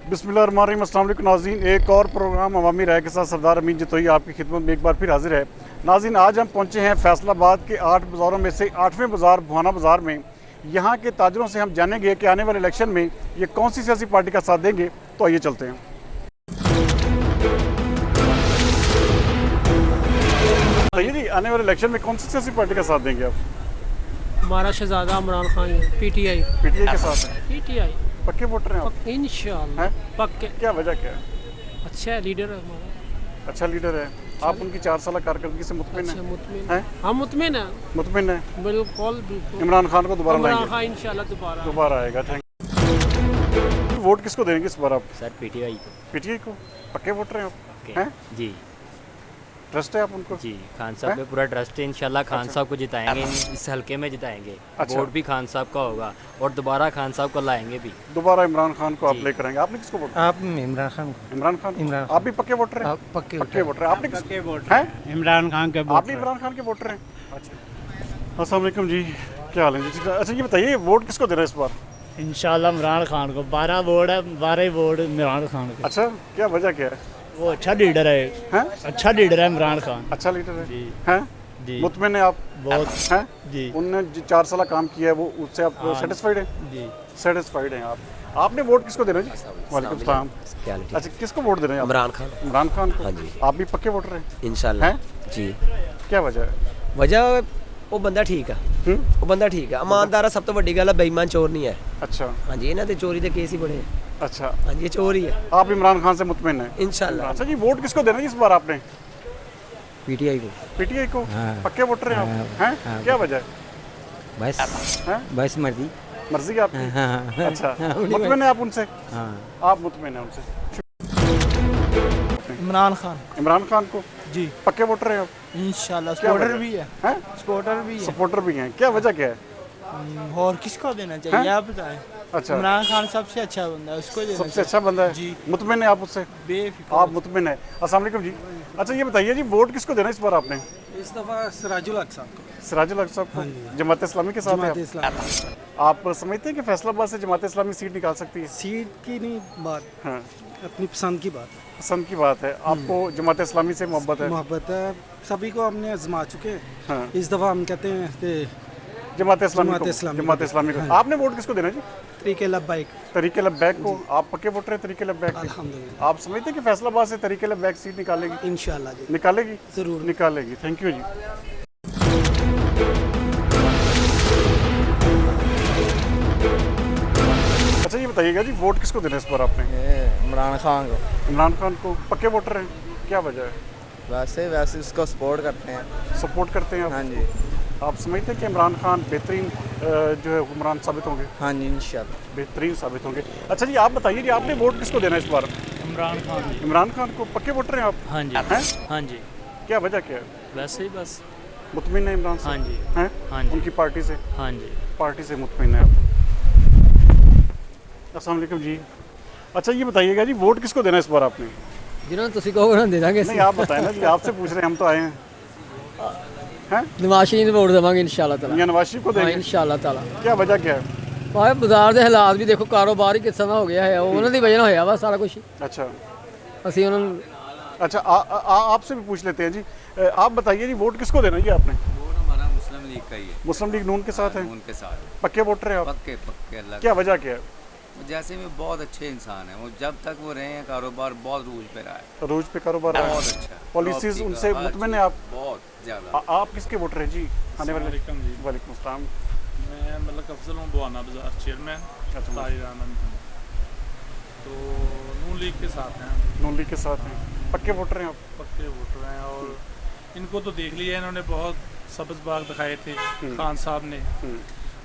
बिस्मिल्लाहिर्रहमानिर्रहीम। अस्सलाम वालेकुम नाज़रीन, एक और प्रोग्राम अवामी राय के साथ सरदार अमीन जतोई आपकी खिदमत में एक बार फिर हाजिर है। नाज़रीन, आज हम पहुंचे हैं फैसलाबाद के 8 बाज़ारों में से 8वें बाज़ार बुहाना बाज़ार में। यहाँ के ताजरों से हम जानेंगे कि आने वाले इलेक्शन में ये कौन सी सियासी पार्टी का साथ देंगे। तो आइए चलते हैं। बताइए जी, आने वाले इलेक्शन में कौन सी सियासी पार्टी का साथ देंगे आप? हमारा शहजादा इमरान खान पीटीआई के साथ है। पीटीआई पक्के वोटर हैं आप? इंशाल्लाह पक्के। क्या वजह क्या है? अच्छा लीडर है हमारा, अच्छा लीडर है। आप उनकी 4 साल कारकर्दगी से मुतमिन अच्छा हैं? मुतमिन हैं? हम मुतमिन हैं, मुतमिन है। बिल्कुल बिल्कुल। इमरान खान को दोबारा इमरान लाएंगे? खान इंशाल्लाह दोबारा आएगा। थैंक। वोट किसको देंगे इस बार आप? सर पीटीआई को। पीटीआई को? पक्के वोटर हैं आप? हैं? जी ट्रस्ट है आप उनको? जी, खान साहब पे पूरा ट्रस्ट है। इंशाल्लाह खान साहब को जिताएंगे, इस हल्के में जिताएंगे। अच्छा। वोट भी खान साहब का होगा और दोबारा खान साहब को लाएंगे भी। दोबारा इमरान खान को आप जी। लेकर आएंगे। आपने किसको वोट? आप इमरान खान को। इमरान खान। इमरान आप भी पक्के वोटर हैं? आप पक्के पक्के वोटर हैं। आपने किसके वोटर हैं? इमरान खान के आप भी इमरान खान के वोटर हैं? अच्छा। अस्सलाम वालेकुम जी, क्या हाल है जी? अच्छा, ये बताइए वोट किसको देना है इस बार? इंशाल्लाह इमरान खान को। 12 वोट है, 12 वोट इमरान खान के। अच्छा, क्या वजह क्या है? वो अच्छा लीडर है। हैं? अच्छा लीडर है इमरान खान। अच्छा लीडर है। जी हैं? जी मुतमिन है आप? बहुत। हैं? जी उनने जो 4 साल काम किया है वो उससे आप हाँ। सेटिस्फाइड हैं? जी सेटिस्फाइड हैं आप। आपने वोट किसको देना है जी? वालेकुम सलाम। क्या हाल है? अच्छा, किसको वोट देना है आप? इमरान खान। इमरान खान को? हाँ जी। आप भी पक्के वोटर हैं? इंशाल्लाह हैं? जी। क्या वजह है? वजह ਉਹ ਬੰਦਾ ਠੀਕ ਆ। ਉਹ ਬੰਦਾ ਠੀਕ ਆ, ਇਮਾਨਦਾਰ ਆ। ਸਭ ਤੋਂ ਵੱਡੀ ਗੱਲ ਆ ਬੇਈਮਾਨ ਚੋਰ ਨਹੀਂ ਹੈ। अच्छा ਹਾਂਜੀ, ਇਹਨਾਂ ਤੇ ਚੋਰੀ ਦੇ ਕੇਸ ਹੀ ਬੜੇ ਆ। अच्छा। ਹਾਂਜੀ, ਇਹ ਚੋਰ ਹੀ ਹੈ। आप इमरान खान से मुतमिन हैं? इंशाल्लाह। अच्छा जी, वोट किसको देना है इस बार आपने? पीटीआई को। पीटीआई को? हाँ। पक्के वोटर हैं आप? हैं? हाँ। क्या वजह है? बस हैं? बस मर्जी। मर्जी आपकी? हाँ अच्छा, हाँ, मुतमिन है आप उनसे? हाँ। आप मुतमिन हैं उनसे? इमरान खान इमरान खान को? जी पक्के वोटर हैं आप? इंशाल्लाह। क्या सपोर्टर वजह? भी है। हैं? सपोर्टर भी है। सपोर्टर भी हैं। क्या वजह क्या है? और किसको देना चाहिए हैं? आप बताएं। अच्छा, इमरान खान सबसे अच्छा बंदा है, उसको देना सबसे अच्छा बंदा है। जी। मुतमिन है आप उससे? बेफिक्र। आप मुतमिन है। अस्सलाम वालेकुम जी। अच्छा, ये बताइए जी, वोट किसको देना है इस बार आपने? इस दफ़ा सिराजुल हक साहब को। सिराजुल हक साहब को? जमात इस्लामी के साथ है जमात आप? इस्लामी। आप समझते हैं कि फैसलाबाद से जमात इस्लामी सीट निकाल सकती है? सीट की नहीं बात, हाँ, अपनी पसंद की बात है। पसंद की बात है। आपको जमात इस्लामी से मोहब्बत है? मोहब्बत है, सभी को हमने आजमा चुके हैं। हाँ। इस दफ़ा हम कहते हैं कि जमात इस्लामी जमात को? इस्लामी जमात को। इस्लामी को। हाँ। आपने वोट किसको देना है जी? तरीके लब्बैक। तरीके लब्बैक को? आप पक्के वोटर हैं तरीके लब्बैक के? अल्हम्दुलिल्लाह। आप समझते हैं कि फैसलाबाद से तरीके लब्बैक सीट निकालेगी? इंशाल्लाह जी। निकालेगी? ज़रूर। निकालेगी। थैंक यू जी। अच्छा, ये बताइएगा जी, वोट किसको देना है इस बार आपने? इमरान खान को। इमरान खान को? पक्के वोटर हैं? क्या वजह है? वैसे उसको सपोर्ट करते हैं। सपोर्ट करते हैं आप? हाँ जी। आप समझते हैं कि इमरान खान बेहतरीन जो है हुक्मरान साबित होंगे? हाँ जी इंशाल्लाह। बेहतरीन साबित होंगे। अच्छा जी, आप बताइए जी, आपने वोट किसको देना है इस बार? इमरान खान। इमरान खान को? पक्के वोटर हैं आप? हाँ जी। हैं? हाँ जी, क्या वजह क्या है? वैसे ही बस। मुतमिन है इमरान से? हाँ जी। हैं? हाँ जी। उनकी पार्टी से? हाँ जी। पार्टी से मुतमिन है आप? अस्सलाम वालेकुम जी। अच्छा, ये बताइएगा जी, वोट किसको देना है इस बार आपने? जिन्होंने तुसी कहो ना दे ਦਾਂਗੇ नहीं, आप बताएं ना जी, आपसे पूछ रहे हैं, हम तो आए हैं। हैं? नवाज शरीफ ਨੂੰ ਵੋਟ ਦੇਵਾਂਗੇ इंशाल्लाह ताला। मियां नवाज शरीफ को हाँ देंगे? इंशाल्लाह ताला। क्या वजह क्या है? ਭਾਵੇਂ ਬਾਜ਼ਾਰ ਦੇ ਹਾਲਾਤ ਵੀ ਦੇਖੋ, ਕਾਰੋਬਾਰ ਹੀ ਕਿਸ ਤਰ੍ਹਾਂ ਹੋ ਗਿਆ ਹੈ, ਉਹਨਾਂ ਦੀ ਵਜ੍ਹਾ ਨਾਲ ਹੋਇਆ ਵਾ ਸਾਰਾ ਕੁਝ। अच्छा ਅਸੀਂ ਉਹਨਾਂ ਨੂੰ अच्छा, आपसे भी पूछ लेते हैं जी। आप बताइए जी, वोट किसको देना है जी आपने? वोट हमारा मुस्लिम लीग का ही है। मुस्लिम लीग नून के साथ है? उनके साथ पक्के वोटर हैं आप? पक्के पक्के अल्लाह क्या वजह क्या है? के। जैसे भी बहुत अच्छे इंसान हैं वो, जब तक वो रहे हैं कारोबार बहुत रूज पे रहा है। रोज पे कारोबार है? बहुत अच्छा पॉलिसीज प्रॉपर्टी उनसे का, हर मुतमिन चीज़, है आप? बहुत ज़्यादा। आप किसके वोटर हैं जी आने वाले? वालेकुम सलाम। मैं मलक अफजल हूँ, बुहाना बाजार चेयरमैन। अच्छा। ताहिर आनंद। तो नून लीग के साथ हैं, नून लीग के साथ हैं। पक्के वोटर हैं आप? पक्के वोटर हैं। और इनको तो देख लिया, इन्होंने बहुत सब्ज़ बाग दिखाए थे खान साहब ने।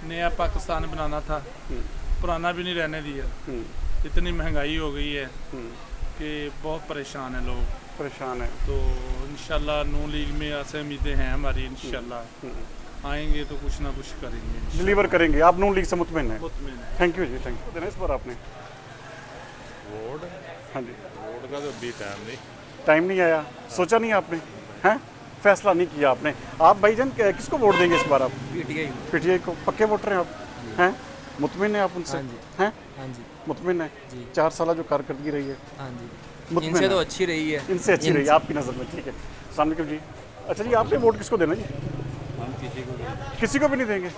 नया पाकिस्तान बनाना था, पुराना भी नहीं रहने दिया। इतनी महंगाई हो गई है कि बहुत परेशान हैं लोग। परेशान है। तो इंशाल्लाह नून लीग में ऐसे उम्मीदें हैं हमारी, इंशाल्लाह आएंगे तो कुछ ना कुछ करेंगे। डिलीवर करेंगे। आप नून लीग से मुतमिन हैं? मुतमिन है। थैंक यू जी, थैंक यू। देना इस बार आपने? वोट हाँ जी। वोट का तो अभी टाइम नहीं। टाइम नहीं आया? सोचा नहीं आपने? हैं? फैसला नहीं किया आपने? आप भाईजान किसको वोट देंगे इस बार आप? पीटीआई को। पीटीआई को? पक्के वोटर हैं आप? हैं? मुतमिन है आप उनसे? हाँ जी। हैं? हाँ जी। मुतमिन है? जी। 4 साल जो कारकर्दगी रही है हाँ जी। मुतमिन इनसे है? तो अच्छी रही है। इनसे अच्छी रही है आपकी नज़र में, ठीक है। अस्सलाम वालेकुम जी। अच्छा जी, आपने वोट किसको देना जी? हम किसी को भी नहीं देंगे?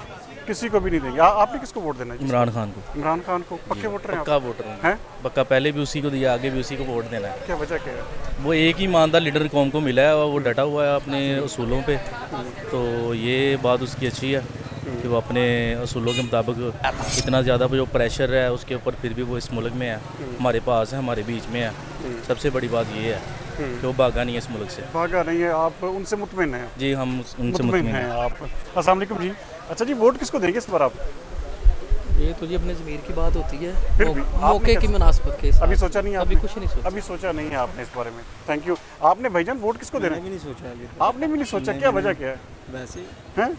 किसी को भी नहीं देंगे। आपने किसको वोट देना है? इमरान खान को। इमरान खान को पक्के वोटर हैं आप? पक्का वोटर हूँ। हैं? पक्का, पहले भी उसी को दिया, आगे भी उसी को वोट देना है। क्या वजह क्या है? वो एक ही ईमानदार लीडर कौम को मिला है और वो डटा हुआ है अपने असूलों पे, तो ये बात उसकी अच्छी है कि वो अपने असूलों के मुताबिक इतना ज़्यादा जो प्रेशर है उसके ऊपर फिर भी वो इस मुल्क में है, हमारे पास है, हमारे बीच में है। सबसे बड़ी बात ये है कि वो भागा नहीं है इस मुल्क से। भागा नहीं है, आप उनसे मुतमिन हैं? जी, हम उनसे मुतमिन हैं आप। अस्सलाम वालेकुम जी। अच्छा जी, वोट किसको देंगे इस बार आप? ये तो जी अपने ज़मीर की बात होती है, फिर भी मौके की मुनासिबत के हिसाब अभी से। सोचा नहीं है अभी आपने? कुछ नहीं सोचा। अभी सोचा नहीं है आपने इस बारे में। Thank you. आपने भाईजान वोट किसको देना है? नहीं सोचा अभी। आपने भी नहीं सोचा? क्या वजह क्या है? वैसे हैं?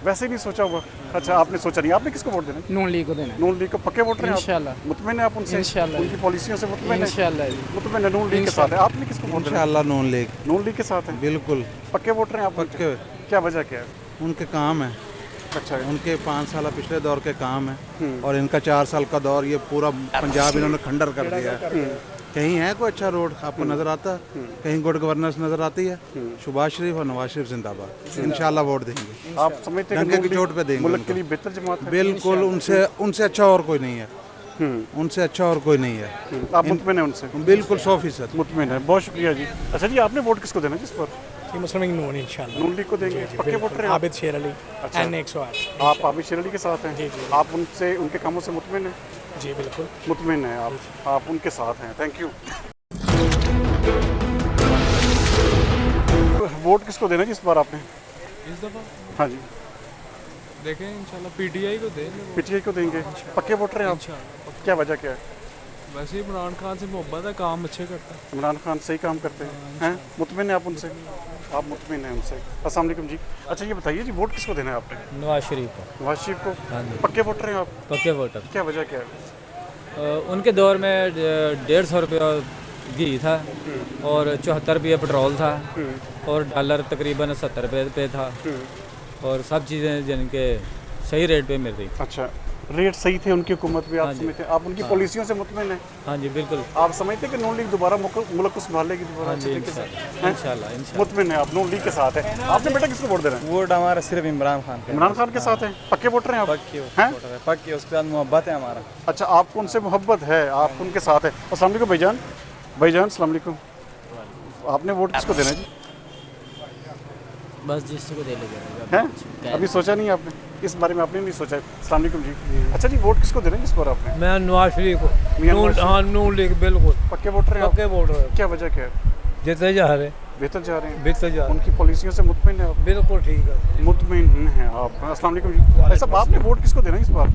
वैसे ही नहीं सोचा हुआ? अच्छा, आपने सोचा नहीं। आपने किसको वोट देना है? नून लीग को देना है नून लीग को पक्के वोटर हैं आप? इंशाल्लाह। मुतमिन है आप उनसे? इंशाल्लाह। उनकी पॉलिसियों से मुतमिन है? इंशाल्लाह जी। मुतमिन है, नून लीग के साथ है। आपने किसको वोट देना है? इंशाअल्लाह नून लीग नून लीग के साथ है? बिल्कुल पक्के वोटर हैं आप उनके? क्या वजह क्या है? उनके काम है। अच्छा है। उनके 5 साल पिछले दौर के काम है और इनका 4 साल का दौर, ये पूरा पंजाब इन्होंने खंडर कर दिया है। कहीं है कोई अच्छा रोड आपको नजर आता है? कहीं गुड गवर्नेंस नजर आती है? शहबाज शरीफ और नवाज शरीफ जिंदाबाद। इंशाल्लाह वोट देंगे। आप समझते हैं डंके कि की चोट पे देंगे मुल्क के उनको। लिए बेहतर जमात है? बिल्कुल, उनसे अच्छा और कोई नहीं है। उनसे अच्छा और कोई नहीं है। आप मुतमिन है उनसे? बिल्कुल 100% मुतमिन है। बहुत शुक्रिया जी। अच्छा जी, आपने वोट किसको देना है जिस पर? मुस्लिम नून इंशाल्लाह। नून लीग को देंगे? पक्के वोटर हैं आप? आबिद शेर अली अच्छा। एन 108। आप आबिद शेर अली के साथ हैं? जी, जी। आप उनसे, उनके कामों से मुतमिन हैं? जी बिल्कुल मुतमिन हैं आप उनके साथ हैं। Thank you. वोट किसको देना जी इस बार आपने? इस दफ़ा हाँ जी। देखें इंशाल्लाह पीटीआई को देंगे। पीटीआई को देंगे? पक्के वोटर हैं आप? क्या वजह क्या है? वैसे इमरान खान से मोहब्बत है, काम अच्छे करता है। इमरान खान सही काम करते हैं? मुतमिन है आप उनसे? आप मुतमिन हैं उनसे। अस्सलाम वालेकुम जी। अच्छा ये बताइए जी, वोट किसको देना है आपने? नवाज शरीफ को। नवाज शरीफ को? हाँ जी। पक्के वोटर हैं आप? पक्के वोटर। क्या वजह क्या है? उनके दौर में 150 रुपया घी था और 74 रुपये पेट्रोल था और डॉलर तकरीबन 70 रुपये पे था और सब चीज़ें जिनके सही रेट पे मिल रही। अच्छा, रेट सही थे उनकी हुकूमत भी, आप हाँ जी। समझते हैं? आप उनकी पॉलिसियों से मुतमिन हैं? हाँ जी बिल्कुल। आप समझते हैं कि नून लीग दोबारा मुल्क को संभालेगी दोबारा? हाँ अच्छे जी, तरीके से? इंशाल्लाह इंशाल्लाह। मुतमिन है आप, नून लीग के साथ है। आपने बेटा किसको वोट देना है? वोट हमारा सिर्फ इमरान खान का। इमरान खान के साथ है? पक्के वोटर हैं आप? हैं? पक्की, उसके साथ मोहब्बत है हमारा। अच्छा, आपको उनसे मोहब्बत है, आप उनके साथ है। अस्सलाम वालेकुम भाईजान। भाईजान अस्सलाम वालेकुम। आपने वोट किसको देना है जी? बस जिसको दे लेगा। हैं? अभी सोचा नहीं आपने इस बारे में? आपने नहीं सोचा? अस्सलाम वालेकुम जी। अच्छा जी, वोट किसको देना है इस बार आपने? मैं नवाज शरीफ को। मियां नवाज शरीफ। हाँ नून लीग बिल्कुल पक्के वोटर हैं आप? पक्के वोट है। क्या वजह क्या है? जितने जा रहे बेहतर जा रहे हैं? बेहतर जा रहे उनकी पॉलिसियों से मुतमिन है आप? बिल्कुल ठीक है। मुतमिन हैं आप। अस्सलाम वालेकुम जी। भाई साहब, आपने वोट किसको देना है इस बार?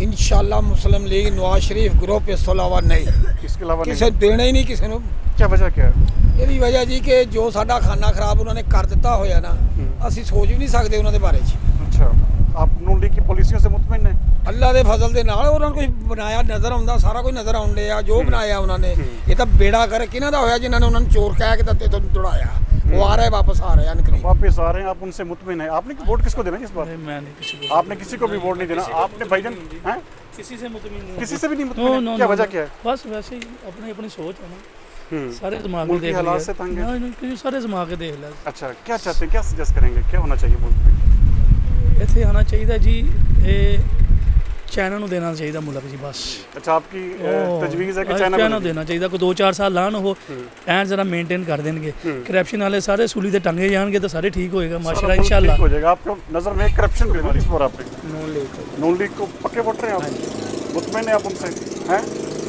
इंशाल्लाह मुस्लिम लीग नवाज शरीफ ग्रुप इस ਤੋਂ ਇਲਾਵਾ ਨਹੀਂ इसके अलावा नहीं? ਕਿਸੇ ਦੇਣਾ ਹੀ ਨਹੀਂ ਕਿਸੇ ਨੂੰ। क्या वजह क्या है? ਇਹਦੀ ਵਜ੍ਹਾ ਜੀ ਕਿ ਜੋ ਸਾਡਾ ਖਾਨਾ ਖਰਾਬ ਉਹਨਾਂ ਨੇ ਕਰ ਦਿੱਤਾ ਹੋਇਆ ਨਾ, ਅਸੀਂ ਸੋਚ ਵੀ ਨਹੀਂ ਸਕਦੇ ਉਹਨਾਂ ਦੇ ਬਾਰੇ 'ਚ। अच्छा, आप नून लीग की पॉलिसियों से मुतमिन हैं? ਅੱਲਾ ਦੇ ਫਜ਼ਲ ਦੇ ਨਾਲ ਉਹਨਾਂ ਨੂੰ ਕੋਈ ਬਣਾਇਆ ਨਜ਼ਰ ਆਉਂਦਾ, ਸਾਰਾ ਕੁਝ ਨਜ਼ਰ ਆਉਂਦੇ ਆ ਜੋ ਬਣਾਇਆ ਉਹਨਾਂ ਨੇ। ਇਹ ਤਾਂ ਬੇੜਾ ਕਰ ਕਿਹਨਾਂ ਦਾ ਹੋਇਆ ਜਿਨ੍ਹਾਂ ਨੇ ਉਹਨਾਂ ਨੂੰ ਚੋਰ ਕਹਿ ਕੇ ਦਿੱਤੇ ਤੋਂ ਦੌੜਾਇਆ। वो आ रहे हैं, वापस आ रहे हैं अनकरीब। वापस आ रहे हैं, आप उनसे मुतमिन हैं? आपने वोट किसको देना है इस बार? मैं नहीं किसी को। आपने किसी को भी वोट नहीं देना? आपने भाईजान हैं? किसी से मुतमिन नहीं। किसी से भी नहीं मुतमिन? क्या वजह क्या है? बस वैसे ही अपनी अपनी सोच है ना, सारे दिमाग में मुल्क के देख हालात लिया। से तंग है? नहीं, सारे दिमाग के देख लिया। अच्छा, क्या चाहते हैं, क्या सजेस्ट करेंगे, क्या होना चाहिए मुल्क में? ਇੱਥੇ ਆਣਾ ਚਾਹੀਦਾ ਜੀ, ਇਹ ਚਾਈਨਾ ਨੂੰ ਦੇਣਾ ਚਾਹੀਦਾ ਮੁਲਕ ਜੀ ਬਸ। अच्छा, आपकी तजवीज़ है कि चाइना ਚਾਈਨਾ ਨੂੰ ਦੇਣਾ ਚਾਹੀਦਾ, ਕੋਈ 2-4 ਸਾਲ ਲਾਣ ਉਹ ਐਨ ਜ਼ਰਾ ਮੇਨਟੇਨ ਕਰ ਦੇਣਗੇ। ਕਰਪਸ਼ਨ वाले सारे सूली ਤੇ ਟੰਗੇ ਜਾਣਗੇ ਤਾਂ ਸਾਰੇ ठीक होएगा माशाल्लाह इंशाल्लाह। ठीक हो जाएगा। आपको नजर में करप्शन भी इस बार आपने नून लीग को पक्के वोटर हैं आप? मुतमिन है आप उनसे? हैं?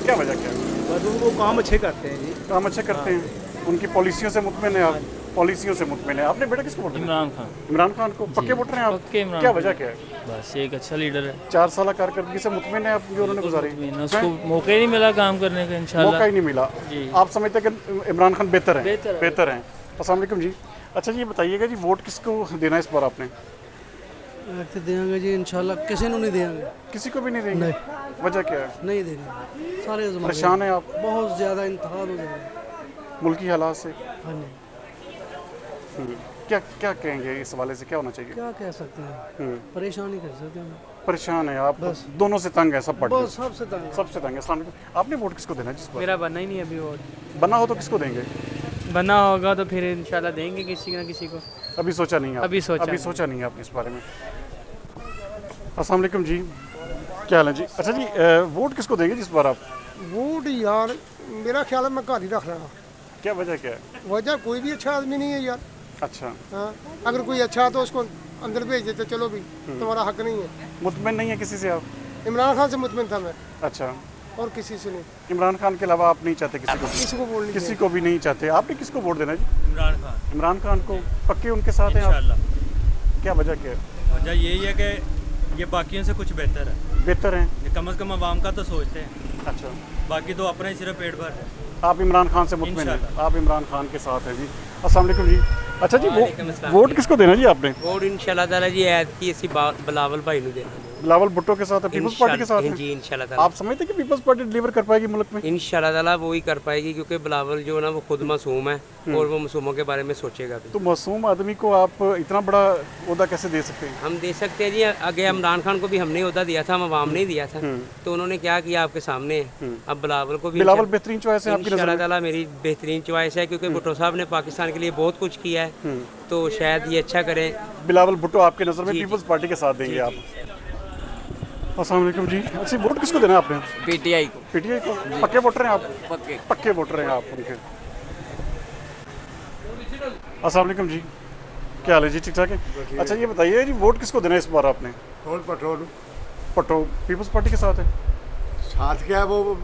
क्या वजह क्या है? बस उनको काम अच्छे करते हैं जी। काम अच्छे करते हैं, उनकी पॉलिसियों से मुतमिन है आप? पॉलिसियों से मुतमिन है। आपने बेटा किसको वोट देना? इमरान खान। इमरान खान को पक्के वोटर हैं आप? पक्के इमरान क्या खान। वजह क्या है? बस एक अच्छा लीडर है। 4 साल कारकर्दगी से मुतमिन है आप जो उन्होंने गुजारी? उसको मौका ही नहीं मिला काम करने का इंशाल्लाह। मौका ही नहीं मिला। जी। आप समझते हैं कि इमरान खान बेहतर है? बेहतर हैं। अस्सलाम वालेकुम जी। अच्छा जी, ये बताइएगा जी, वोट किसको देना है इस बार आपने? देंगे जी इंशाल्लाह, किसी को नहीं देंगे। किसी को भी नहीं देंगे? वजह क्या है? नहीं देंगे, सारे परेशान हैं आप? बहुत ज़्यादा इंतहाल हो जाएगा मुल्की हालात से? हाँ जी। क्या क्या कहेंगे इस हवाले से, क्या होना चाहिए? क्या कह सकते हैं, परेशान ही कर सकते हैं। परेशान है आप, दोनों से तंग है, सब पार्टी बस सबसे तंग सबसे तंग है। अस्सलाम वालेकुम। आपने वोट किसको देना है जिस बार? मेरा बनना ही नहीं अभी वोट। बना हो तो किसको देंगे? बना होगा तो फिर इंशाल्लाह देंगे किसी ना किसी को। अभी सोचा नहीं है? अभी सोचा नहीं है आपने इस बारे में। अस्सलाम वालेकुम जी, क्या हाल है जी? अच्छा जी, वोट किसको देंगे जिस बार आप? वोट यार मेरा ख्याल है मैं घर ही रख रहा। क्या वजह क्या है? वजह कोई भी अच्छा आदमी नहीं है यार। अच्छा, हाँ, अगर कोई अच्छा है तो उसको अंदर भेज देते, चलो भी तुम्हारा हक नहीं है। मुतमिन नहीं है किसी से आप? इमरान खान से मुतमिन था मैं। अच्छा, और किसी से नहीं। इमरान खान के अलावा आप नहीं चाहते किसी को? किसी को भी नहीं चाहते। आपने किसको वोट देना है जी? इमरान खान को। पक्के उनके साथ हैं आप? क्या वजह क्या है? वजह यही है कि ये बाकियों से कुछ बेहतर है। बेहतर हैं? ये कम से कम आवाम का तो सोचते हैं। अच्छा, बाकी तो अपना ही सिर्फ पेट भर है। आप इमरान खान से मुतमिन हैं? आप इमरान खान के साथ हैं जी। अस्सलाम वालेकुम जी। अच्छा जी, वोट किसको देना जी आपने? वोट इंशाल्लाह ताला जी ऐत की इसी बिलावल भाई ने देना। बिलावल भुट्टो के साथ है, पीपल्स पार्टी के साथ है जी इंशाल्लाह ताला। आप समझते हैं कि पीपल्स पार्टी डिलीवर कर पाएगी मुल्क में? इंशाल्लाह ताला वो ही कर पाएगी, क्योंकि बिलावल जो है ना वो खुद मासूम है और वो मासूमों के बारे में सोचेगा भी। तो मासूम आदमी को आप इतना बड़ा ओहदा कैसे दे सकते हैं? हम दे सकते हैं जी। आगे इमरान खान को भी हमने ओहदा दिया था, हम अवाम ने दिया था, तो उन्होंने क्या किया आपके सामने है। अब बिलावल को भी बिलावल बेहतरीन चॉइस है आपकी नज़र इंशाल्लाह में? ताला मेरी बेहतरीन चॉइस है, क्योंकि भुट्टो साहब ने पाकिस्तान के लिए बहुत कुछ किया है, तो शायद ये अच्छा करें। बिलावल भुट्टो आपके नज़र में पीपल्स पार्टी के साथ देंगे आप? अस्सलाम वालेकुम जी। अच्छा, वोट किसको देना है आपने? पीटीआई को। पीटीआई को? पक्के वोटर हैं आप? पक्के वोटर हैं आप उनके। अस्सलाम वालेकुम जी, क्या हाल है जी? ठीक ठाक है। अच्छा ये बताइए जी, वोट किसको देना है इस बार आपने? भुट्टो पीपल्स पार्टी के साथ है? साथ क्या है वो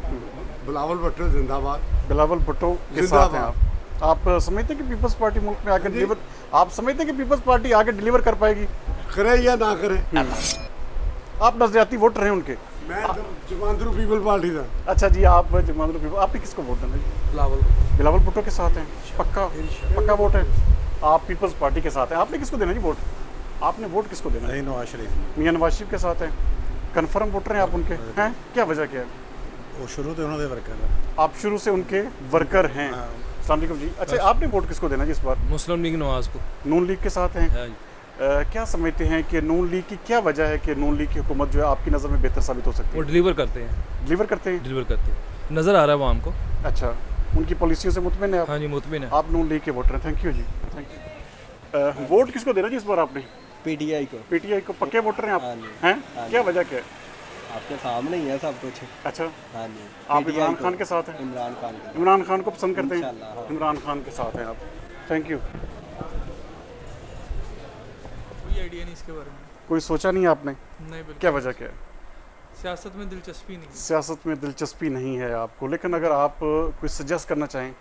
बिलावल भुट्टो जिंदाबाद। बिलावल भुट्टो के साथ हैं आप समझते हैं कि पीपल्स पार्टी मुल्क में आकर डिलीवर, आप समझते हैं कि पीपल्स पार्टी आगे डिलीवर कर पाएगी? करे या ना करे। आप नजरियाती वोटर हैं उनके? मैं जमांदरू पीपल पार्टी था। अच्छा जी, आप जमांदरू पीपल, आपने किसको वोट देना है? बिलावल भुट्टो के साथ हैं? पक्का वोट है? आप पीपल्स पार्टी के साथ हैं। आपने किसको देना है जी वोट? आपने वोट किसको देना है? नवाज शरीफ। मियां नवाज शरीफ के साथ हैं? कन्फर्म वोटर हैं आप उनके? हैं, क्या वजह क्या है? वो शुरू से उन्होंने वर्कर है। आप शुरू से उनके वर्कर हैं? अस्सलाम वालेकुम जी। अच्छा, आपने वोट किसको देना है इस बार? मुस्लिम लीग नवाज को। नून लीग के साथ हैं? क्या समझते हैं कि नून लीग की क्या वजह है कि नून लीग की हुकूमत जो है आपकी नज़र में बेहतर साबित हो सकती है? वो डिलीवर करते हैं। डिलीवर करते हैं? नज़र आ रहा है आवाम को। अच्छा, उनकी पॉलिसियों से मुतमिन है आप? हाँ जी, मुतमिन है। आप नून लीग के वोटर हैं। थैंक यू जी, थैंक यू। वोट किसको देना जी इस बार आपने? पीटीआई को। पीटीआई को। पक्के वोटर हैं आप? हैं, क्या वजह क्या है? आपके सामने ही है सब कुछ। अच्छा, हाँ जी। आप इमरान खान के साथ हैं? इमरान खान को पसंद करते हैं? इमरान खान के साथ हैं आप। Thank you. कोई आइडिया नहीं इसके बारे में। कोई सोचा नहीं आपने? नहीं, बिल्कुल। क्या वजह क्या है? सियासत में दिलचस्पी नहीं। सियासत में दिलचस्पी नहीं है आपको, लेकिन अगर आप कोई सजेस्ट करना चाहें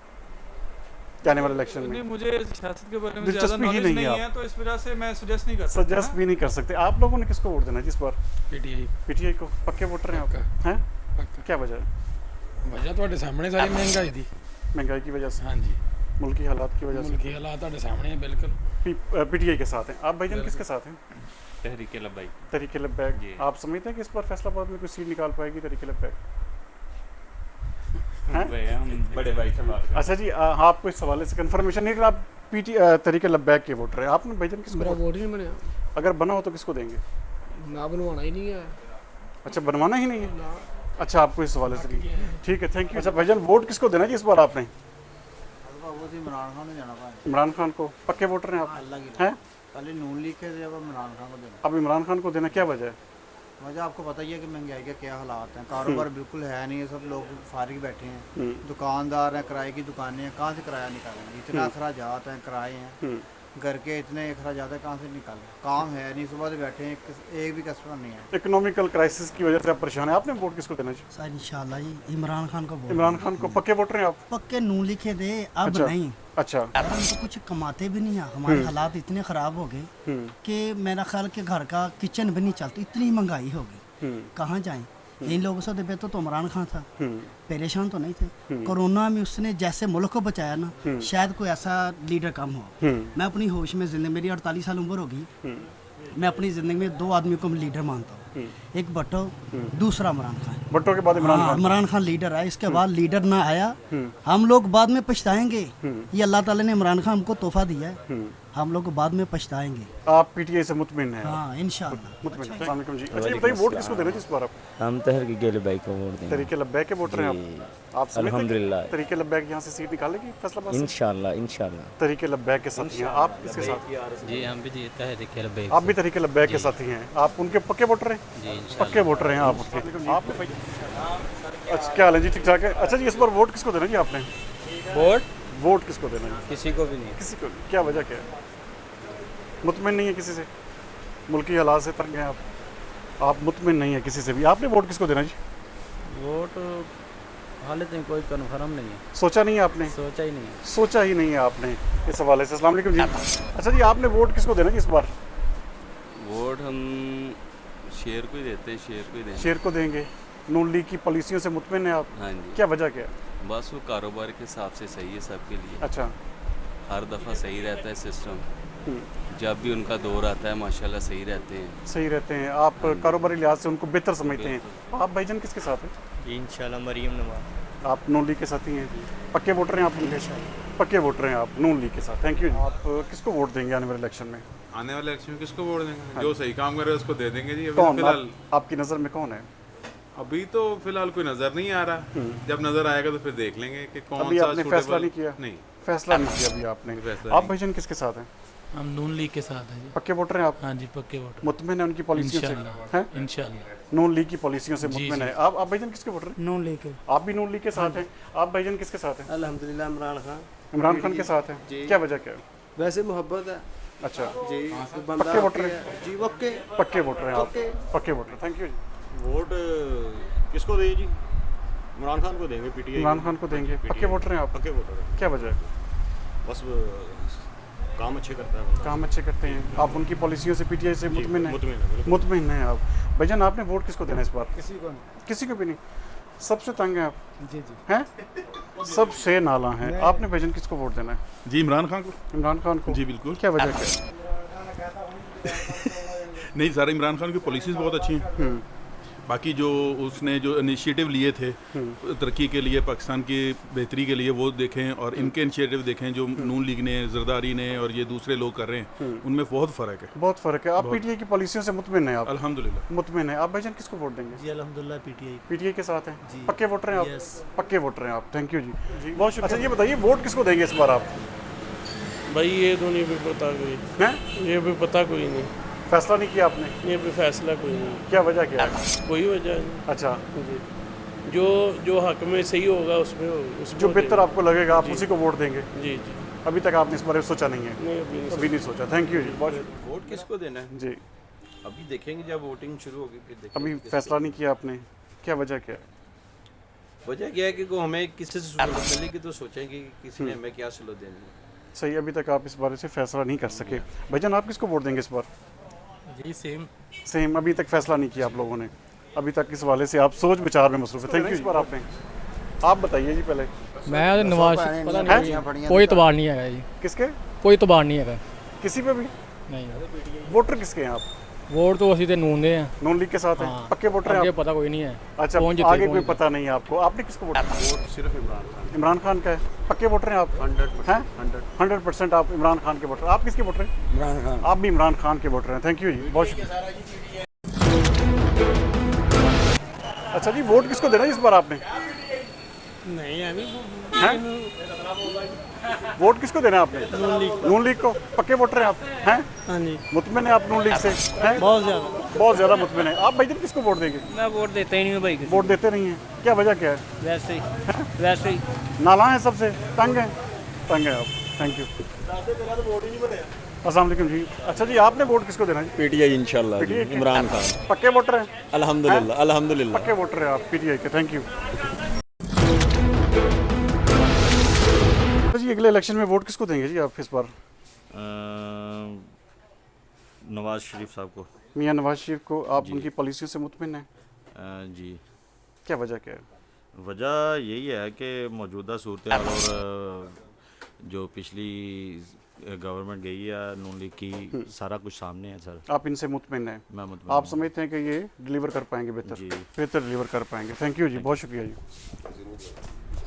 आने वाले इलेक्शन में? नहीं, मुझे सियासत के बारे में दिलचस्पी ही नहीं है, तो इस वजह से मैं सजेस्ट नहीं कर सकता। सजेस्ट भी नहीं कर सकते। आप लोगों ने किसको वोट देना है जिस बार? पीटीआई को। पक्के वोटर हैं आप? हैं, क्या वजह है? वजह ਤੁਹਾਡੇ ਸਾਹਮਣੇ ਸਾਰੀ ਮਹਿੰਗਾਈ ਦੀ। महंगाई की वजह से? हाँ जी। मुल्क की हालात की वजह से? मुल्क के हालात ਤੁਹਾਡੇ सामने है बिल्कुल। पीटीआई के साथ हैं आप भाईजान? किसके साथ हैं? तहरीक लब्बैक। तहरीक लब्बैक। आप समझते हैं कि इस बार फैसलाबाद में कोई सीट निकाल पाएगी तहरीक लब्बैक? हम बड़े भाई से बात कर। अच्छा जी, आपको इस हवाले से कंफर्मेशन नहीं कि आप तहरीक लब्बैक के वोटर हैं। आपने भाईजान किसको? मेरा वोट ही नहीं बनया। अगर बना हो तो किसको देंगे? ना बनवाना ही नहीं है। अच्छा, बनवाना ही नहीं है? अच्छा, आपको इस हवाले से नहीं। ठीक है, थैंक यू। अच्छा भाईजान, वोट किसको देना जी इस बार आपने? इमरान खान को। पक्के वोटर हैं आप? हैं? पहले नून लीग के अब इमरान खान को देना। अब इमरान खान को देना, क्या वजह है? वजह आपको पता ही है कि महंगाई के क्या हालात हैं, कारोबार बिल्कुल है नहीं है, सब लोग फारिग बैठे हैं, दुकानदार हैं, किराए की दुकानें हैं, कहाँ से किराया निकालेंगे? इतने अखराजात हैं, किराए हैं, घर के इतने अखराजात हैं, कहाँ से निकालें? काम है नहीं, सुबह से बैठे हैं, एक भी कस्टमर नहीं है। इकोनॉमिकल क्राइसिस की वजह से आप परेशान हैं। आपने वोट किसको देना चाहिए? सर इंशाल्लाह जी इमरान खान को। इमरान खान को। पक्के वोटर हैं आप? पक्के नून लिखे दे अब अच्छा, नहीं। अच्छा, हम तो कुछ कमाते भी नहीं है, हमारे हालात इतने ख़राब हो गए कि मेरा ख्याल के घर का किचन भी नहीं चलता, इतनी महंगाई हो गई, कहाँ जाएं? इन लोगों से बेहतर तो इमरान खान था, परेशान तो नहीं थे। कोरोना में उसने जैसे मुल्क को बचाया ना, शायद कोई ऐसा लीडर कम हो। मैं अपनी होश में जिंदगी, मेरी 48 साल उम्र होगी, मैं अपनी ज़िंदगी में दो आदमी को लीडर मानता हूँ, एक भट्टो, दूसरा इमरान खान। भट्टो के बाद इमरान खान लीडर है, इसके बाद लीडर ना आया, हम लोग बाद में पछताएंगे। ये अल्लाह ताला ने इमरान खान को तोहफा दिया है, हम लोग बाद में पछताएंगे। आप पीटीआई से मुतमिन हैं? हाँ इंशाल्लाह। मुतमिन। अस्सलाम वालेकुम जी। अच्छा ये बताइए वोट किसको देना जिस बार आप? हम तहरीक लब्बैक को वोट देंगे। तहरीक लब्बैक के वोटर हैं आप? अल्हम्दुलिल्लाह। तहरीक लब्बैक यहाँ से सीट निकालेगी फैसलाबाद से? इंशाल्लाह इंशाल्लाह। तहरीक लब्बैक के साथी हैं आप, किसके साथ? जी हम भी तहरीक लब्बैक। आप भी तहरीक लब्बैक के साथी हैं? आप उनके पक्के वोटर हैं? जी पक्के वोटर हैं आप उनके। आपने अच्छा क्या हाल है जी? ठीक ठाक है। अच्छा जी इस बार वोट किसको देना जी आपने? वोट किसको देना जी? किसी को भी नहीं। किसी को? क्या वजह क्या है? मुतमिन नहीं है किसी से? मुल्की हालात से तंग हैं आप मुतमिन नहीं है किसी से भी। आपने वोट किसको देना जी? वोट हाल तक कोई कन्फर्म नहीं है। सोचा नहीं है आपने? सोचा ही नहीं है। सोचा ही नहीं है आपने इस हवाले से। अस्सलाम वालेकुम जी। अच्छा जी आपने वोट किसको देना जी इस बार? वोट हम शेर को ही देते हैं, शेर को ही देंगे। शेर को देंगे। नून लीग की पॉलिसियों से मुतमिन है आप? हाँ जी। क्या वजह क्या है? बस वो कारोबार के हिसाब से सही है सबके लिए। अच्छा। हर दफ़ा सही रहता है सिस्टम, जब भी उनका दौर आता है माशाल्लाह सही रहते हैं। सही रहते हैं। आप कारोबारी लिहाज से उनको बेहतर समझते हैं। आप भाईजान किसके साथ हैं? इंशाल्लाह मरीम नवाज। आप नून लीग के साथ ही हैं? पक्के वोटर हैं आप उनके? पक्के वोटर हैं आप नून लीग के साथ। Thank you. आप किसको वोट देंगे आने वाले इलेक्शन में? आने वाले इलेक्शन में किसको वोट देंगे? जो सही काम करे उसको दे देंगे जी। कौन फिलहाल आपकी नज़र में कौन है? अभी तो फिलहाल कोई नजर नहीं आ रहा। जब नजर आएगा तो फिर देख लेंगे कि कौन अभी सा आपने फैसला नहीं किया? नहीं फैसला नहीं किया अभी आपने। आप भाईजान किसके साथ हैं? हम नून लीग के साथ हैं जी। पक्के वोटर हैं आप? हाँ जी पक्के वोटर। मुतमिन है उनकी पॉलिसियों से? हैं? इंशाल्लाह। नून लीग की पॉलिसियों से मुतमिन है। आप भाईजान किसके वोटर हैं? नून लीग के। आप भी नून लीग के साथ हैं? आप भाईजान किसके साथ हैं? अल्हम्दुलिल्लाह इमरान खान। इमरान खान के साथ हैं? क्या वजह क्या है? वैसे मोहब्बत है। अच्छा जी पक्के वोटर हैं? जी ओके पक्के वोटर हैं आप? पक्के वोटर। थैंक यू जी। वोट किसको दें जी? इमरान खान को देंगे। पीटीआई इमरान खान को देंगे। पक्के वोटर हैं आप? पक्के वोटर हैं। क्या वजह है? बस काम अच्छे करता है। काम अच्छे करते हैं। आप उनकी पॉलिसियों से पीटीआई से मुतमिन हैं? मुतमिन हैं आप। भाईजान आपने वोट किसको देना इस बार? किसी को नहीं। किसी को भी नहीं। सबसे तंग हैं आप? जी जी। हैं? सबसे नाला हैं। आपने भाईजान किसको वोट देना है? जी इमरान खान को। इमरान खान को? जी बिल्कुल। क्या वजह क्या है? नहीं सारे इमरान खान की पॉलिसीज़ बहुत अच्छी हैं। बाकी जो उसने जो इनिशिएटिव लिए थे तरक्की के लिए, पाकिस्तान की बेहतरी के लिए, वो देखें और इनके इनिशिएटिव देखें जो नून लीग ने, जरदारी ने और ये दूसरे लोग कर रहे हैं, उनमें बहुत फ़र्क है। बहुत फ़र्क है। आप पीटीआई की पॉलिसियों से मुतमिन हैं आप? अल्हम्दुलिल्लाह मुतमिन है। आप भाईजान किसको वोट देंगे? जी अल्हम्दुलिल्लाह पीटीआई। पीटीआई के साथ हैं? पक्के वोटर हैं आप? पक्के वोटर हैं आप। थैंक यू जी। बहुत शुक्रिया। अच्छा ये बताइए वोट किसको देंगे इस बार आप? भाई ये तो नहीं भी पता कोई हैं? ये भी पता कोई नहीं। फैसला नहीं किया आपने? ये भी फैसला कोई नहीं। क्या वजह क्या है? कोई वजह नहीं। अच्छा जी जो हक में सही होगा उसमें जो बेहतर आपको लगेगा आप उसी को वोट देंगे? जी जी। अभी तक आपने इस बारे में सोचा नहीं है? नहीं अभी नहीं सोचा। थैंक यू जी। वोट किसको देना है जी? अभी देखेंगे जब वोटिंग शुरू होगी फिर देखेंगे। अभी फैसला नहीं किया आपने? क्या वजह क्या है? वजह क्या है कि हमें किसी से सहूलत मिलेगी तो सोचेंगे कि किसी ने हमें क्या सहूलत देनी है। सही। अभी तक आप इस बारे से फैसला नहीं कर सके। भाईजान आप किसको वोट देंगे इस बार? जी सेम। अभी तक फैसला नहीं किया आप लोगों ने? अभी तक इस वाले से आप सोच विचार में मसरूफ है। Thank you. इस बार आपने आप बताइए जी पहले। मैं नवाज पता नहीं कोई तबार नहीं है जी। किसके? कोई तबार नहीं है किसी पे भी नहीं। वोटर किसके हैं आप? वोट तो ਅਸੀਂ ਤੇ ਨੂਨ ਦੇ ਆ। नून लीग के साथ हैं? पक्के वोटर हैं आगे आप? पता कोई नहीं है। अच्छा आगे कोई पता नहीं है आपको। आपने किसको वोट? वोट सिर्फ इमरान खान। इमरान खान का है? पक्के वोटर हैं आप? 100% आप इमरान खान के वोटर। आप किसके वोटर हैं? इमरान खान। आप भी इमरान खान के वोटर हैं। थैंक यू जी। बहुत शुक्रिया। अच्छा जी वोट किसको देना है इस बार आपने? नहीं अभी वोट किसको देना है आपने? नून लीग को। पक्के वोटर हैं आप? हैं? हाँ जी। मुतमिन है आप नून लीग से? हैं? बहुत ज़्यादा मुतमिन है। आप भाईजान किसको वोट देंगे? मैं वोट देता ही नहीं हूँ भाई। वोट देते नहीं हैं? क्या वजह क्या है? वैसे ही नाला है सबसे तंग है? तंग है आप। Thank you. अस्सलाम वालेकुम जी। अच्छा जी आपने वोट किसको देना है? पीटीआई इंशाल्लाह जी। इमरान खान। पक्के वोटर हैं? अल्हम्दुलिल्लाह अल्हम्दुलिल्लाह। पक्के वोटर हैं आप पीटीआई के। थैंक यू जी। अगले इलेक्शन में वोट किसको देंगे जी आप इस बार? नवाज शरीफ साहब को। मियां नवाज शरीफ को। आप उनकी पॉलिसियों से मुतमिन हैं? जी। क्या वजह क्या है? वजह यही है कि मौजूदा सूरत हाल और जो पिछली गवर्नमेंट गई है नून लीग की, सारा कुछ सामने है सर। आप इनसे मुतमिन हैं? मैं मुतमिन। आप समझते हैं कि ये डिलीवर कर पाएंगे बेहतर? बेहतर डिलीवर कर पाएंगे। थैंक यू जी। बहुत शुक्रिया जी।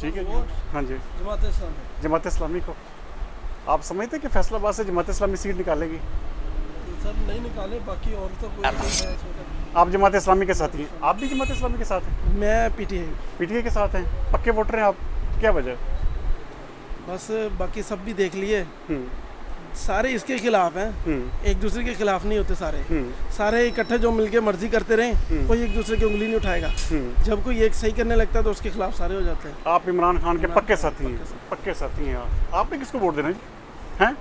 ठीक है जी। हाँ जी। जमात इस्लामी को। आप समझते हैं कि फैसलाबाद से जमात इस्लामी सीट निकालेगी? सर नहीं निकाले, बाकी और तो कोई नहीं है। आप जमात इस्लामी के साथ ही, आप भी जमात इस्लामी के साथ हैं? मैं पीटीआई पीटीआई के साथ हैं, पक्के वोटर हैं आप, क्या वजह? बस बाकी सब भी देख लिए, सारे इसके खिलाफ हैं, एक दूसरे के खिलाफ नहीं होते सारे इकट्ठे जो मिलके मर्जी करते रहे, कोई एक दूसरे की उंगली नहीं उठाएगा। जब कोई एक सही करने लगता है तो उसके खिलाफ सारे हो जाते हैं। आप इमरान खान के पक्के साथी हैं, पक्के साथी हैं आप। आपने किसको वोट देना है?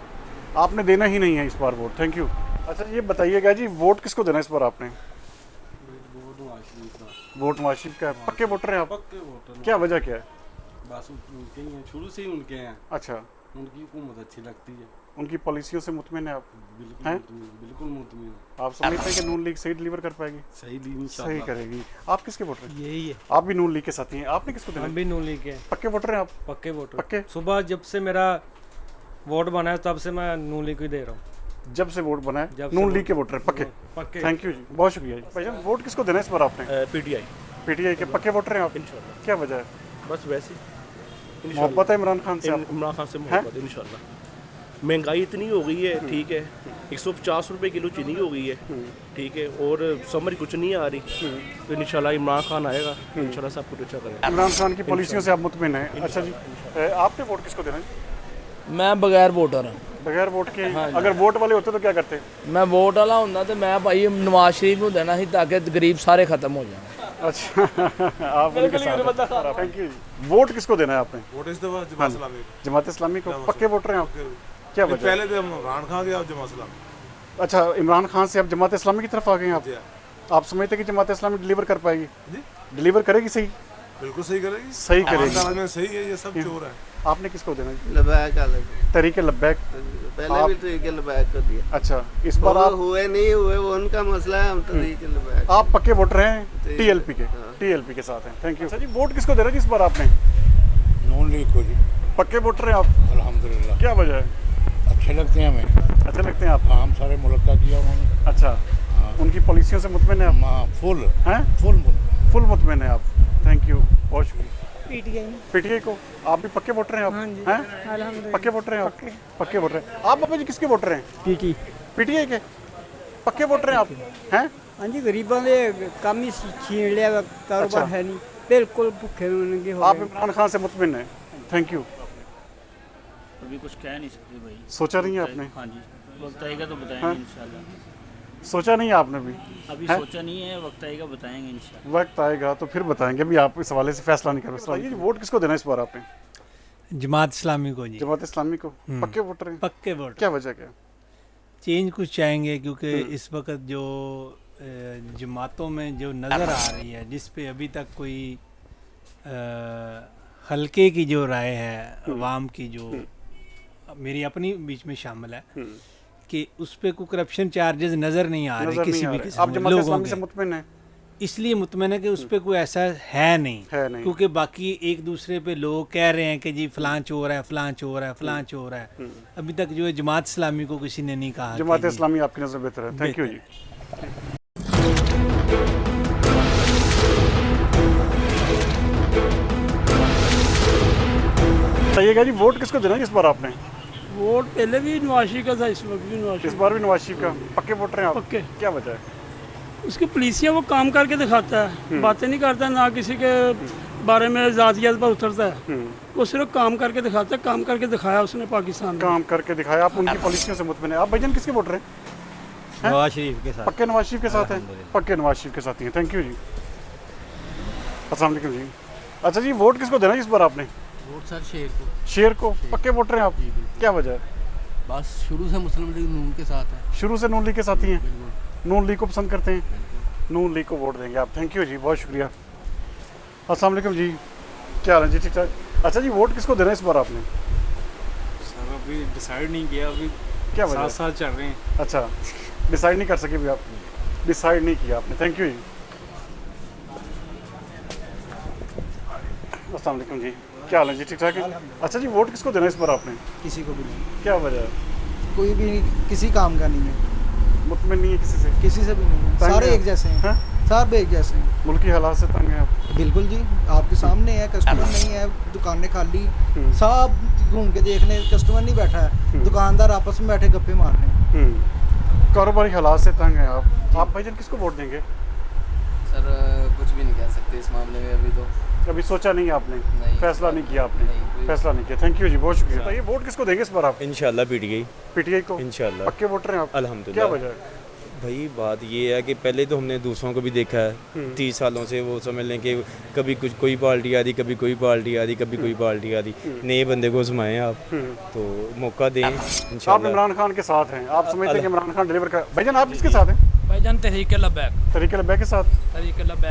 आपने देना ही नहीं है इस बार वोट। Thank you. अच्छा ये बताइएगा जी, वोट किसको देना इस बार आपने? वोट नवाज शरीफ का है। पक्के वोटर हैं आप? पक्के वोटर। क्या वजह क्या है? बस उनके ही हैं, शुरू से ही उनके हैं। अच्छा, उनकी हुकूमत अच्छी लगती है, उनकी पॉलिसियों से मुतमिन है आप? बिल्कुल मुतमिन। आप समझते हैं कि नून लीग सही डिलीवर कर पाएगी? सही करेगी। आप किसके वोटर हैं? यही है। आप भी नून लीग के साथी हैं। आपने किसको देना? हम भी नून लीग के। पक्के वोटर हैं आप? पक्के वोटर। पक्के। सुबह जब से मेरा वोट बना है तब से मैं नून लीग को ही दे रहा हूँ। जब से वोट बना है नून लीग के वोटर पक्के? पक्के। थैंक यू जी, बहुत शुक्रिया जी। भाईजान वोट किसको देना है इस बार आपने? पीटीआई। पीटीआई के पक्के वोटर हैं आप? क्या वजह है? बस वैसे मोहब्बत है इमरान खान से? इमरान खान से मोहब्बत इंशाल्लाह। महंगाई इतनी हो गई है, ठीक है, 150 रुपए किलो चीनी हो गई है, ठीक है, और समझ कुछ नहीं आ रही, तो इंशाल्लाह इमरान खान आएगा, इंशाल्लाह सब कुछ अच्छा करेगा। इमरान खान की पॉलिसियों से आप मुतमिन हैं? अच्छा जी, आपने वोट किसको देना है? मैं बगैर वोटर हूँ। बगैर वोट के? अगर वोट वाले होते तो क्या करते? मैं वोट वाला होता तो मैं भाई नवाज शरीफ को देना ही ताकि गरीब सारे खत्म हो जाए। अच्छा आप उनके साथ। Thank you. वोट किसको देना है आपने? वोट इस दफा जमात इस्लामी को। जमात इस्लामी को। पक्के वोटर हैं आप? क्या वजह? पहले तो इमरान खान गया, जमात इस्लामी। अच्छा, इमरान खान से आप जमात इस्लामी की तरफ आ गए आप? आप समझते हैं कि जमात इस्लामी डिलीवर कर पाएगी? डिलीवर करेगी? सही, बिल्कुल सही करेगी। सही करेगी। सही है, ये सब चोर है। आपने किसको देना? लबैक अलग तरीके लब्बैक। पहले भी तरीके लबैक कर दिया। अच्छा, इस बार आप हुए नहीं हुए वो उनका मसला है, हम तरीके लबैक। आप पक्के वोटर हैं टीएलपी के? टीएलपी के साथ हैं। Thank you. अच्छा जी, वोट किसको देना जी इस बार आपने? नून लीग को जी। पक्के वोटर हैं आप? अल्हम्दुलिल्लाह। क्या वजह है? अच्छे लगते हैं हमें। अच्छे लगते हैं आप? काम सारे मुल्क का किया उन्होंने। अच्छा, उनकी पॉलिसियों से मुतमिन है आप? फुल हैं? फुल मुतमिन है आप। थैंक यू, बहुत शुक्रिया। पीटीआई। पीटीआई को। आप भी पक्के वोटर हैं आप? हाँ जी। हैं? अल्हम्दुलिल्लाह। पक्के वोटर हैं आप? पक्के वोटर हैं आप? बाबा जी किसके वोटर हैं? पीटीआई के पक्के वोटर हैं आप? हैं? हाँ जी, गरीबों ने काम ही छीन लिया, कारोबार है नहीं, बिल्कुल भूखे होंगे। आप इमरान खान से मुतमिन हैं? Thank you. अभी कुछ कह नहीं सकते भाई। सोचा नहीं है आपने? हाँ जी, वक्त आएगा तो बताएंगे इंशाल्लाह। सोचा नहीं है आपने भी? अभी सोचा नहीं है, वक्त आएगा बताएंगे इंशाल्लाह। वक्त आएगा तो फिर बताएंगे। अभी आप इस हवाले से फैसला नहीं कर रहे। वोट किसको देना इस बार आपने? जमात इस्लामी को जी। जमात इस्लामी को। पक्के वोटर हैं? पक्के वोटर। क्या वजह क्या? चेंज कुछ चाहेंगे, क्योंकि इस वक्त जो जमातों में जो नज़र आ रही है, जिस पे अभी तक कोई हल्के की जो राय है अवाम की, जो मेरी अपनी बीच में शामिल है, कि उस पे कोई करप्शन चार्जेस नज़र नहीं आ रहे किसी भी किस्म के लोगों के। मुतमिन है? इसलिए मुतमिन है कि उस पे कोई ऐसा है नहीं, क्योंकि बाकी एक दूसरे पे लोग कह रहे हैं कि जी फलां चोर है, फलां चोर है, फलां चोर है। अभी तक जो है जमात इस्लामी को किसी ने नहीं कहा। जमात इस्लामी आपकी नज़र बेहतर है। थैंक यू जी। बताइएगा जी, वोट किसको देना इस बार आपने? वोट पहले भी नवाज शरीफ का था, इस वक्त भी नवाज शरीफ। इस बार भी नवाज शरीफ का। पक्के वोटर हैं आप? पक्के। क्या वजह है? उसकी पुलिसिया वो काम करके दिखाता है, बातें नहीं करता, ना किसी के बारे में जातियत पर उतरता है, वो सिर्फ काम करके दिखाता है। काम करके दिखाया उसने पाकिस्तान में। काम करके दिखाया। आप उनकी पॉलिसियों से मुतमिन है? आप भाईजान किसके वोटर हैं? नवाज शरीफ के साथ। पक्के नवाज शरीफ के साथ हैं? पक्के नवाज शरीफ के साथ हैं। थैंक यू जी। अस्सलाम वालेकुम जी। अच्छा जी, वोट किसको देना इस बार आपने? वोट सर शेर को। शेर को। पक्के वोटर हैं आप? क्या वजह है? बस शुरू से मुस्लिम लीग नून के साथ है। शुरू से नून लीग के साथी हैं? नून लीग को पसंद करते हैं? नून लीग को वोट देंगे आप। थैंक यू जी, बहुत शुक्रिया। अस्सलाम वालेकुम जी, क्या हाल है जी? ठीक ठाक। अच्छा जी, वोट किसको देना इस बार आपने? सर अभी डिसाइड नहीं किया, अभी क्या वजह? 7 साल चल रहे हैं। अच्छा, डिसाइड नहीं कर सके भी आप? डिसाइड नहीं किया आपने। थैंक यू जी। अस्सलाम वालेकुम जी, क्या हाल है जी? ठीक ठाक है। अच्छा जी, वोट किसको देना इस बार आपने? किसी को भी नहीं। क्या वजह है? कोई भी किसी काम का नहीं है। मुतमिन नहीं है किसी से? किसी से भी नहीं है, सारे एक जैसे हैं। सार बेच जैसे मुल्की हालात से तंग हैं आप? बिल्कुल जी, आपके सामने है, कस्टमर नहीं है, दुकानें खाली, सब घूम के देख लें, कस्टमर नहीं बैठा है, दुकानदार आपस में बैठे गप्पे मार रहे हैं। कारोबारी हालात से तंग हैं आप भाईजान किसको वोट देंगे? सर कुछ भी नहीं कह सकते इस मामले में, अभी तो अभी सोचा नहीं आपने? फैसला नहीं किया आपने? फैसला नहीं किया। थैंक यू जी, बहुत शुक्रिया। ये वोट किसको देंगे इस बार आप? इंशाल्लाह पीटीआई को। इंशाल्लाह। पक्के वोटर हैं आप? अल्हम्दुलिल्लाह। क्या वजह है? भाई बात ये है कि पहले तो हमने दूसरों को भी देखा है 30 सालों से, वो समझ लें कि कभी कुछ कोई पार्टी आ रही, कभी कोई पार्टी आ रही, कभी कोई पार्टी आ रही, नए बंदे को आजमाएं आप, तो मौका दें इंशाल्लाह। आप इमरान खान के साथ हैं, आप समझते हैं कि इमरान खान डिलीवर कर? भाईजान आप किसके साथ हैं? भाईजान तहरीक लब्बैक के साथ।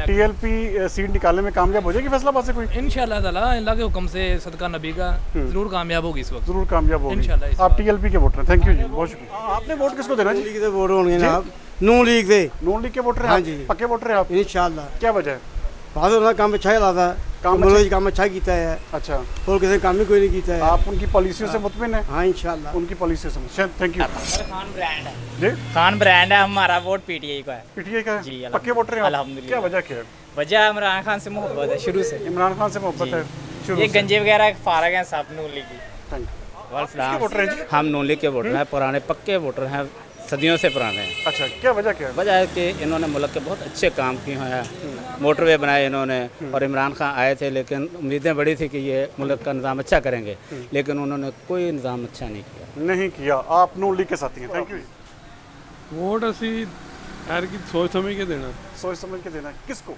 TLP सीट निकालने में कामयाब हो जाएगी फैसलाबाद से कोई? इंशाल्लाह ताला, अल्लाह के हुक्म से, सदका नबी का, जरूर कामयाब होगी इस वक्त। जरूर कामयाब होगी इंशाल्लाह। आप TLP के वोटर हैं। थैंक यू जी, बहुत शुक्रिया। आपने वोट किसको देना जी? वोट होंगे ना आप? नून लीग दे। नून लीग के वोटर हैं? हाँ जी। पक्के वोटर हैं आप? इंशाल्लाह। क्या वजह है? काम अच्छा चलाता है, काम अच्छा किया है। अच्छा, और किसी काम ही कोई नहीं किया है। आप उनकी पॉलिसियों से मुतमिन हैं? हाँ इंशाल्लाह, उनकी पॉलिसियों से। Thank you. खान ब्रांड है जी, खान ब्रांड है, हमारा वोट पीटीआई का है। पीटीआई का है जी, पक्के वोटर हैं? अल्हम्दुलिल्लाह। क्या वजह क्या है? वजह इमरान खान से मोहब्बत है शुरू से। इमरान खान से मोहब्बत है शुरू ये से। गंजे वगैरह फारग हैं सब नून लीग की। Thank you. हम नून लीग के वोटर हैं, पुराने पक्के वोटर हैं, सदियों से पुराने हैं। अच्छा, क्या वजह क्या है? वजह है कि इन्होंने मुल्क के बहुत अच्छे काम किए हैं, मोटरवे बनाए इन्होंने, और इमरान खान आए थे, लेकिन उम्मीदें बड़ी थी कि ये मुल्क का निज़ाम अच्छा करेंगे, लेकिन उन्होंने कोई निज़ाम अच्छा नहीं किया। आप नून लीग के साथी हैं। Thank you. वोट असी यार की सोच समझ के देना। सोच समझ के देना किसको?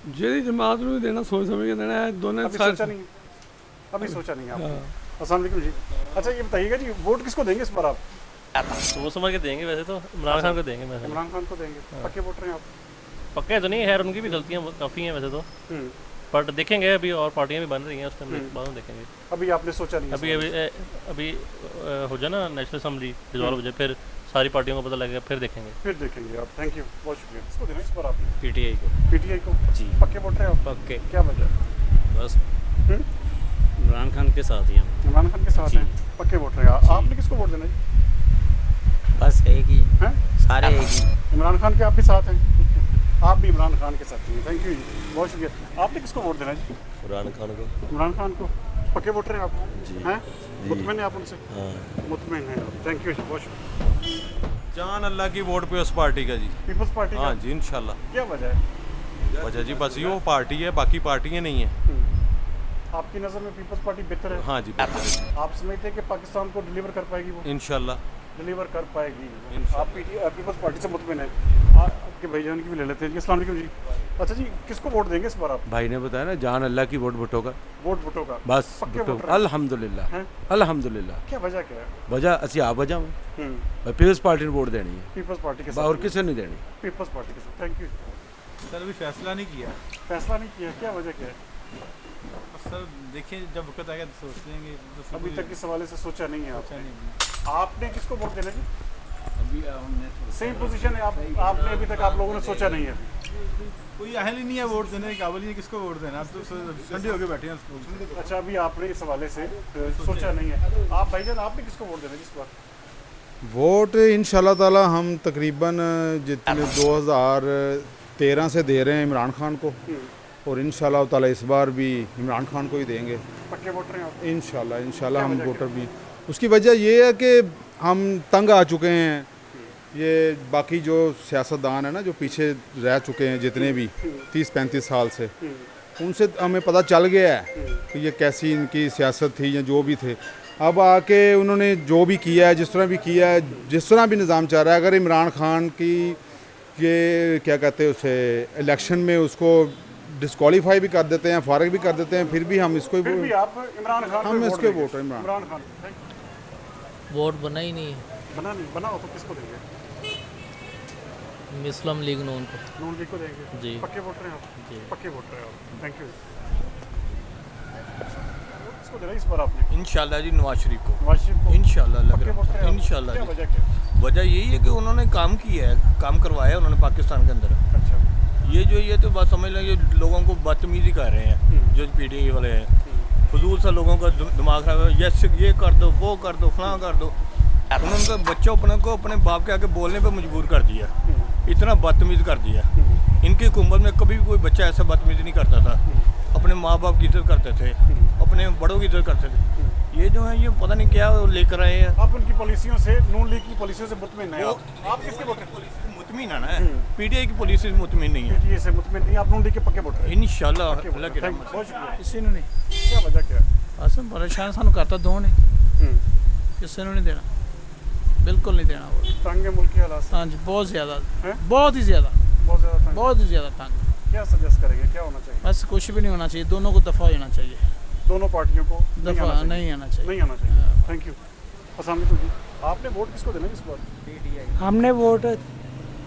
जी जमात में देना, सोच समझ के देना है। दोनों अभी सोचा नहीं है आपने? अस्सलाम वालेकुम जी। अच्छा ये बताइएगा जी, वोट किसको देंगे इस बार आप? सोच समझ के देंगे, वैसे तो इमरान खान को देंगे। इमरान खान को देंगे। पक्के वोटर हैं आप? पक्के तो नहीं है, उनकी भी गलतियाँ काफ़ी हैं वैसे तो, बट देखेंगे, अभी और पार्टियाँ भी बन रही हैं, उसके बाद में देखेंगे। अभी आपने सोचा नहीं? अभी हो जाए ना नेशनल असम्बली डिजॉल्व हो जाए, फिर सारी पार्टियों को पता लगेगा, फिर देखेंगे आप। थैंक यू, बहुत शुक्रिया। किसको देना इस बार आपने? पीटीआई को। जी। पक्के वोटर हैं आप? पक्के। क्या वजह? बस इमरान खान के साथ ही हैं। इमरान खान के साथ हैं, पक्के वोटर हैं। आपने किसको वोट देना जी? बस एक ही हैं, सारे एक ही। इमरान खान के आप भी साथ हैं? आप भी इमरान खान के साथ हैं। थैंक यू जी, बहुत शुक्रिया। आपने किसको वोट देना जी? इमरान खान को। इमरान खान को। पक्के वोटर हैं आप? जी। हैं, मुतमिन हैं आप उनसे? हाँ, मुतमिन हैं आप। थैंक यू जी, बहुत शुक्रिया। जान अल्लाह की वोट पे उस पार्टी का जी। पीपल्स पार्टी का? हाँ जी इंशाल्लाह। क्या वजह है? वजह जी बस ये वो पार्टी है, बाकी पार्टियाँ नहीं है। आपकी नज़र में पीपल्स पार्टी बेहतर है? हाँ जी बेहतर है। आप समझते हैं कि पाकिस्तान को डिलीवर कर पाएगी वो? इंशाल्लाह डिलीवर कर पाएगी। आप पीपल्स पार्टी से मुतमिन है? आपके भाईजान की भी ले लेते हैं जी। अस्सलाम वालेकुम जी। अच्छा जी, किसको वोट देंगे इस बार आप? भाई ने बताया ना, जान अल्लाह की वोट भुट्टो का। वोट भुट्टो का? बस पक्के वोटर हैं? अल्हम्दुलिल्लाह, अल्हम्दुलिल्लाह। क्या वजह क्या है? वजह असी आप वजह पीपल्स पार्टी ने वोट देनी है। पीपल्स पार्टी के साथ और किसी नहीं देनी। पीपल्स पार्टी के साथ। Thank you sir. अभी फैसला नहीं किया। फैसला नहीं किया, क्या वजह क्या है? सर देखिए, जब वक्त आएगा तो सोच लेंगे। अभी तक इस हवाले से सोचा नहीं है आपने? आपने किसको वोट देना जी? अभी हमने सेम पोजीशन है आपने अभी तक आप लोगों ने सोचा नहीं है? कोई अहल ही नहीं है वोट देने के काबिल, ही किसको वोट देना। आप तो ठंडे होकर बैठे हैं। अच्छा, अभी आपने इस हवाले से सोचा नहीं है। आप भाईजान, आपने किसको वोट देना जिस बार? वोट इंशाल्लाह ताला हम तकरीबन जितने 2013 से दे रहे हैं इमरान खान को, और इंशाल्लाह ताला इस बार भी इमरान खान को ही देंगे। पक्के वोटर हैं आप? इंशाल्लाह हम वोटर भी। उसकी वजह ये है कि हम तंग आ चुके हैं। ये बाकी जो सियासतदान है ना, जो पीछे रह चुके हैं जितने भी 30-35 साल से, उनसे हमें पता चल गया है कि ये कैसी इनकी सियासत थी या जो भी थे। अब आके उन्होंने जो भी किया है, जिस तरह भी किया है, जिस तरह भी निज़ाम चल रहा है, अगर इमरान खान की ये क्या कहते हैं उसे इलेक्शन में उसको डिस्क्वालीफाई भी कर देते हैं, फारिग भी कर देते हैं, फिर भी हम इसको आप इमरान खान हम इसके वोट हैं। इमरान खान वोट बना ही नहीं है। बना हो तो किसको देंगे? मुस्लिम लीग नून को। नून लीग को देंगे जी। पक्के वोटर हैं आप? जी, पक्के वोटर हैं आप। Thank you. किसको देना इस बार आपने? इंशाल्लाह जी नवाज शरीफ को। नवाज शरीफ को इंशाल्लाह लग रहा है। इंशाल्लाह क्या वजह क्या? वजह यही है कि उन्होंने काम किया है, काम करवाया उन्होंने पाकिस्तान के अंदर। अच्छा, ये तो बात समझ लें, ये लोगों को बदतमीजी कर रहे हैं जो पीटीआई वाले हैं। फजूल सा लोगों का दिमाग खराब है, ये कर दो, वो कर दो, फलां कर दो। उन्होंने बच्चों को अपने बाप के आगे बोलने पे मजबूर कर दिया, इतना बदतमीज कर दिया। इनकी हुकूमत में कभी भी कोई बच्चा ऐसा बदतमीजी नहीं करता था। अपने माँ बाप की इज्जत करते थे, अपने बड़ों की इज्जत करते थे। ये जो है ये पता नहीं क्या लेकर आए हैं। आप उनकी पॉलिसियों से, नून लीग की पॉलिसियों से मुतमिन हैं? आप किसके वोटर? मुतमिन है ना, पीटीआई की पॉलिसी से मुतमिन नहीं है। पीटीआई से मुतमिन नहीं, आप नून लीग के पक्के वोटर हैं? इंशाल्लाह अल्लाह के रहमत से। किसी ने नहीं। क्या वजह क्या है? बस परेशान सानू करता दो ने, किसी ने नहीं देना, बिल्कुल नहीं देना। वो तंग है मुल्क के हालात? हाँ जी, बहुत ज़्यादा, बहुत ही ज़्यादा, बहुत ही ज़्यादा तंग। क्या सजेस्ट करेंगे, क्या होना चाहिए? बस कुछ भी नहीं होना चाहिए, दोनों को दफ़ा हो जाना चाहिए, दोनों पार्टियों को दफ़ा नहीं आना चाहिए, नहीं आना चाहिए। Thank you. अस्सलाम वालेकुम जी, आपने वोट किसको देना इस बार? हमने वोट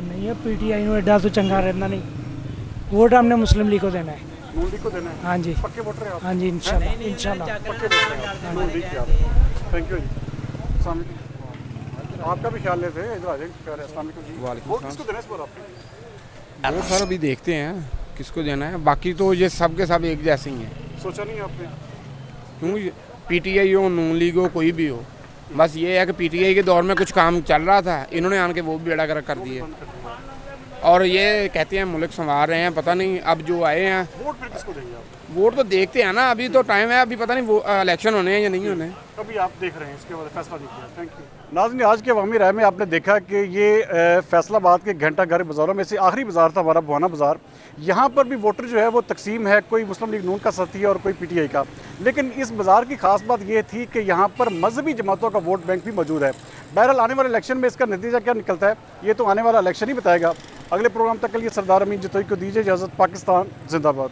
नहीं है पीटीआई ਨੂੰ ਐਡਾ तो चंगा रहना नहीं, वोट हमने मुस्लिम लीग को देना है। नून लीग को देना है? हाँ जी, पक्के वोटर हैं आप? हाँ जी, इंशाल्लाह इंशाल्लाह पक्के वोटर हैं आप, नून लीग के आप। थैंक यू जी। अस्सलाम वालेकुम। आपका भी ख्याल लेते हैं, इधर आ जाएंगे। अस्सलाम वालेकुम जी, वोट किसको देना है इस बार आपने? वोट सर अभी देखते हैं किसको देना है, बाकी तो ये सब के सब एक जैसे ही हैं। सोचा नहीं आपने? क्यों, पीटीआई हो, नून लीग हो, कोई भी हो, बस ये है कि पीटीआई के दौर में कुछ काम चल रहा था, इन्होंने आन के वो भी बेड़ा कर दिए और ये कहते हैं मुल्क संवार रहे हैं। पता नहीं अब जो आए हैं, वोट फिर किसको देंगे आप? वोट तो देखते हैं ना, अभी तो टाइम है, अभी पता नहीं वो इलेक्शन होने हैं या नहीं होने। कभी आप देख रहे हैं, इसके बाद फैसला नहीं किया। Thank you. नाज़रीन, आज के अवामी राय में आपने देखा कि ये फैसलाबाद के घंटा घर बाज़ारों में से आखिरी बाज़ार था हमारा बुहाना बाज़ार। यहाँ पर भी वोटर जो है वो तकसीम है, कोई मुस्लिम लीग नून का साथी है और कोई पीटीआई का। लेकिन इस बाज़ार की खास बात ये थी कि यहाँ पर मजहबी जमातों का वोट बैंक भी मौजूद है। बहरहाल आने वाले इलेक्शन में इसका नतीजा क्या निकलता है, ये तो आने वाला इलेक्शन ही बताएगा। अगले प्रोग्राम तक के लिए सरदार अमीन जतोई को दीजिए इजाज़त। पाकिस्तान जिंदाबाद।